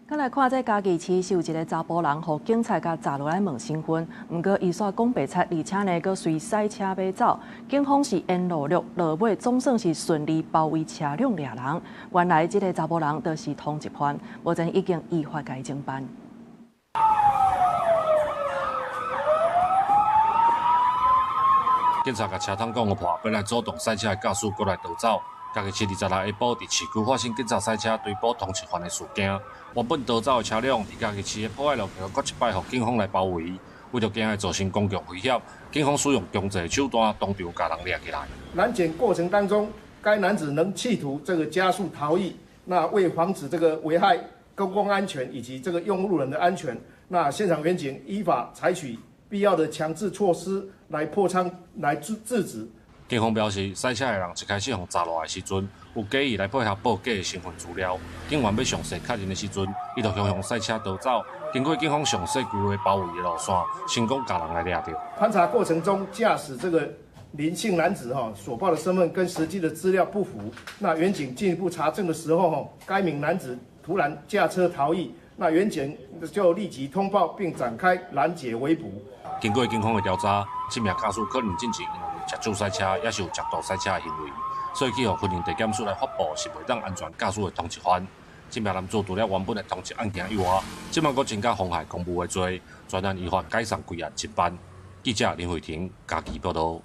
咱来看，这嘉义市是有一个查甫人，互警察甲砸落来问身份，毋过伊煞讲白贼，而且呢，佫随赛车尾走。警方是沿路落尾，总算是顺利包围车辆掠人。原来这个查甫人就是通缉犯，目前已经依法改侦办。警察甲车窗讲破，本来主动赛车的驾驶过来逃走。嘉义市26日下晡，伫市区发生警察赛车追捕通缉犯的事件。原本逃走的车辆，伫嘉义市的破坏路桥，搁一摆互警方来包围。为着惊会造成公共威胁，警方使用强制手段，当场将人抓起来。拦检过程当中，该男子能企图加速逃逸，那为防止危害公共安全以及用路人的安全，那现场员警依法采取必要的强制措施来破窗来制止。警方表示，赛车的人一开始互砸落来时阵，有假意来配合报假的身份资料。警员要详细确认的时阵，伊就向赛车逃走。经过警方详细规划包围的路线，成功将人来抓到。盘查过程中，驾驶林姓男子所报的身份跟实际的资料不符。那员警进一步查证的时候，该名男子突然驾车逃逸，那员警就立即通报并展开拦截围捕。经过警方的调查，这名驾驶可能进前因为涉足赛车，也是有极度赛车的行为，所以去互分庭地检署来发布是袂当安全驾驶的通缉犯。这名男子除了原本的通缉案件以外，即摆佫增加妨害公务的罪，专案依法改送归案侦办。记者林慧婷，嘉义报道。